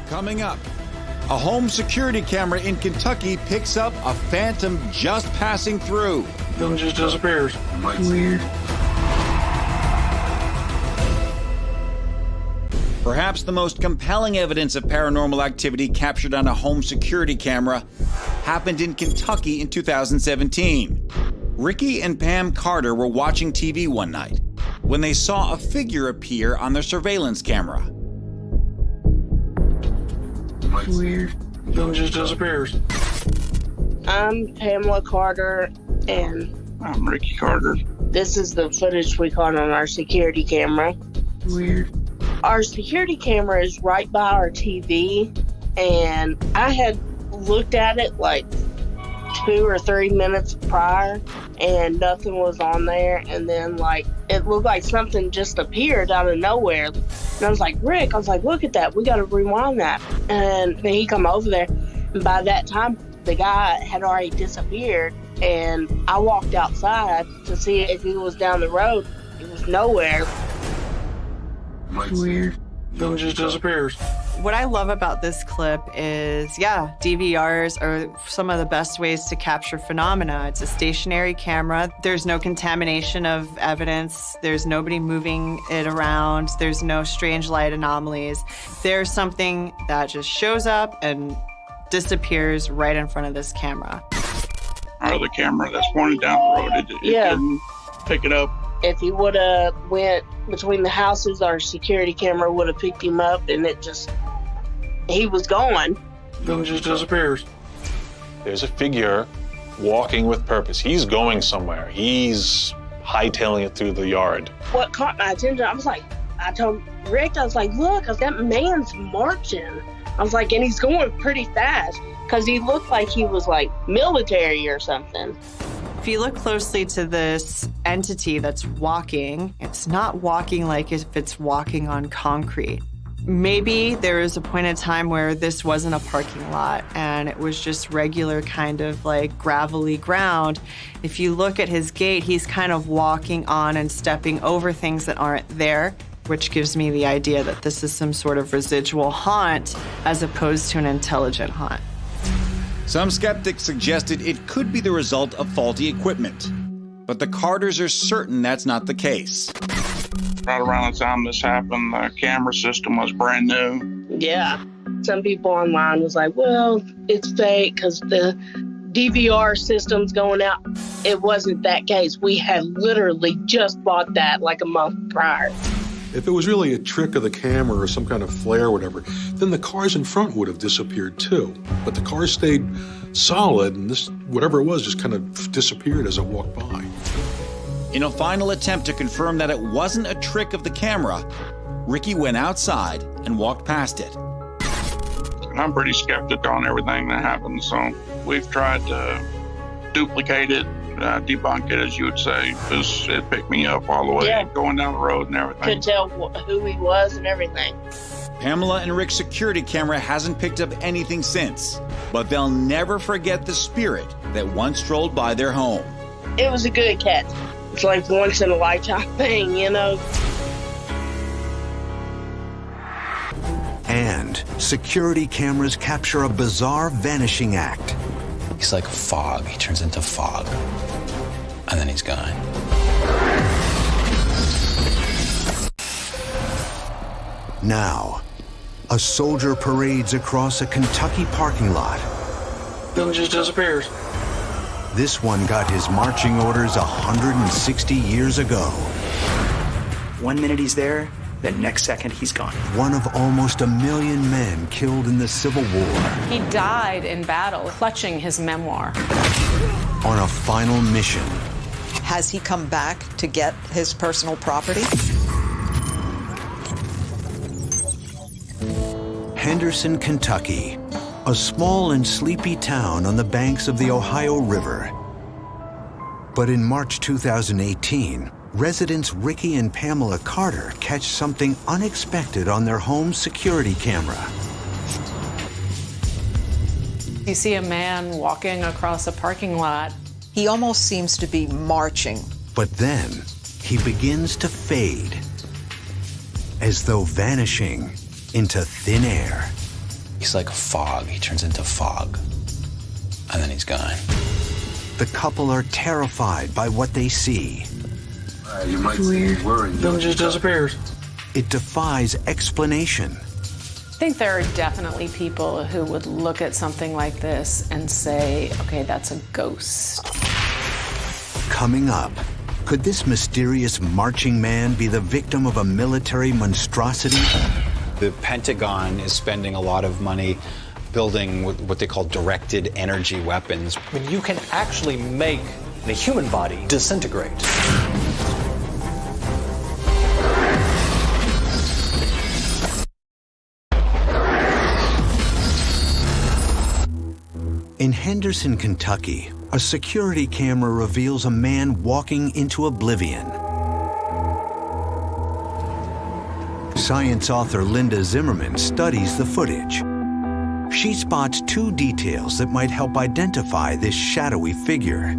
Coming up, a home security camera in Kentucky picks up a phantom just passing through. Then just disappears. Weird. Perhaps the most compelling evidence of paranormal activity captured on a home security camera happened in Kentucky in 2017. Ricky and Pam Carter were watching TV one night when they saw a figure appear on their surveillance camera. Weird. Then just disappears. I'm Pamela Carter, and I'm Ricky Carter. this is the footage we caught on our security camera. Weird. Our security camera is right by our TV, and I had looked at it like 2 or 3 minutes prior, and nothing was on there. And then, like, it looked like something just appeared out of nowhere. And I was like, Rick, look at that. We got to rewind that. And then he come over there, and by that time, the guy had already disappeared. And I walked outside to see if he was down the road. He was nowhere. Weird. Then just disappears. What I love about this clip is, DVRs are some of the best ways to capture phenomena. It's a stationary camera. There's no contamination of evidence. There's nobody moving it around. There's no strange light anomalies. There's something that just shows up and disappears right in front of this camera. The camera that's pointed down the road, it didn't pick it up. If he would have went between the houses, our security camera would have picked him up, and he was gone. Then it just disappears. There's a figure walking with purpose. He's going somewhere. He's hightailing it through the yard. What caught my attention, I told Rick, look, that man's marching. And he's going pretty fast, because he looked like he was like military or something. If you look closely to this entity that's walking, it's not walking like if it's walking on concrete. Maybe there was a point in time where this wasn't a parking lot and it was just regular kind of like gravelly ground. If you look at his gait, he's kind of walking on and stepping over things that aren't there, which gives me the idea that this is some sort of residual haunt as opposed to an intelligent haunt. Some skeptics suggested it could be the result of faulty equipment, but the Carters are certain that's not the case. Right around the time this happened, the camera system was brand new. Yeah. Some people online was like, well, it's fake because the DVR system's going out. It wasn't that case. We had literally just bought that like a month prior. If it was really a trick of the camera or some kind of flare or whatever, then the cars in front would have disappeared too. But the car stayed solid, and this, whatever it was, just kind of disappeared as it walked by. In a final attempt to confirm that it wasn't a trick of the camera, Ricky went outside and walked past it. I'm pretty skeptical on everything that happened, so we've tried to duplicate it, debunk it, as you would say, because it picked me up all the way, going down the road and everything. Could tell who he was and everything. Pamela and Rick's security camera hasn't picked up anything since, but they'll never forget the spirit that once strolled by their home. It was a good catch. It's like once in a lifetime thing, you know? And security cameras capture a bizarre vanishing act. He's like fog. He turns into fog. And then he's gone. Now, a soldier parades across a Kentucky parking lot. Then it just disappears. This one got his marching orders 160 years ago. 1 minute he's there, the next second he's gone. One of almost 1 million men killed in the Civil War. He died in battle, clutching his memoir. On a final mission. Has he come back to get his personal property? Henderson, Kentucky, a small and sleepy town on the banks of the Ohio River. But in March 2018, residents Ricky and Pamela Carter catch something unexpected on their home security camera. You see a man walking across a parking lot. He almost seems to be marching. But then he begins to fade, as though vanishing into thin air. He's like a fog. He turns into fog. And then he's gone. The couple are terrified by what they see. You might be worried. Then it just disappears. It defies explanation. I think there are definitely people who would look at something like this and say, okay, that's a ghost. Coming up, could this mysterious marching man be the victim of a military monstrosity? The Pentagon is spending a lot of money building what they call directed energy weapons. I mean, you can actually make the human body disintegrate. In Henderson, Kentucky, a security camera reveals a man walking into oblivion. Science author Linda Zimmerman studies the footage. She spots two details that might help identify this shadowy figure.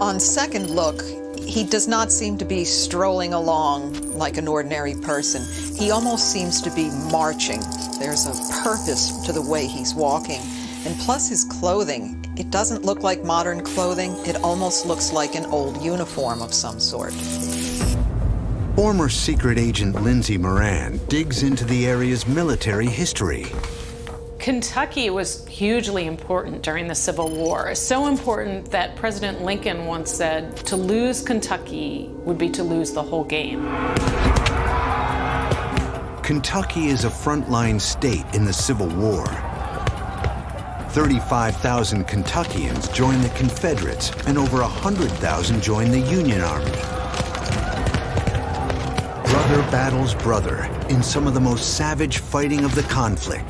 On second look, he does not seem to be strolling along like an ordinary person. He almost seems to be marching. There's a purpose to the way he's walking. And plus his clothing, it doesn't look like modern clothing. It almost looks like an old uniform of some sort. Former secret agent Lindsay Moran digs into the area's military history. Kentucky was hugely important during the Civil War. So important that President Lincoln once said, to lose Kentucky would be to lose the whole game. Kentucky is a frontline state in the Civil War. 35,000 Kentuckians joined the Confederates, and over 100,000 joined the Union Army. Brother battles brother in some of the most savage fighting of the conflict.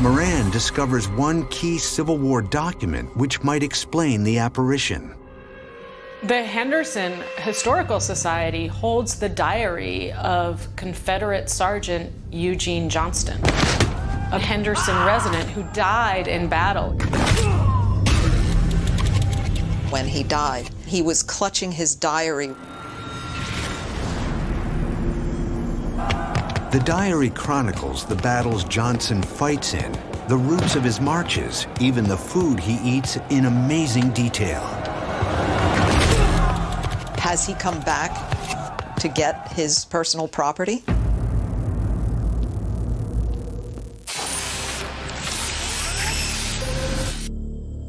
Moran discovers one key Civil War document which might explain the apparition. The Henderson Historical Society holds the diary of Confederate Sergeant Eugene Johnston, a Henderson resident who died in battle. When he died, he was clutching his diary. The diary chronicles the battles Johnson fights in, the routes of his marches, even the food he eats in amazing detail. Has he come back to get his personal property?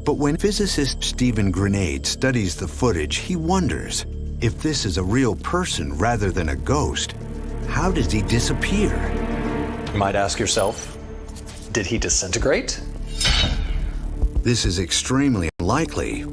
But when physicist Stephen Grenade studies the footage, he wonders, if this is a real person rather than a ghost, how does he disappear? You might ask yourself, did he disintegrate? This is extremely unlikely.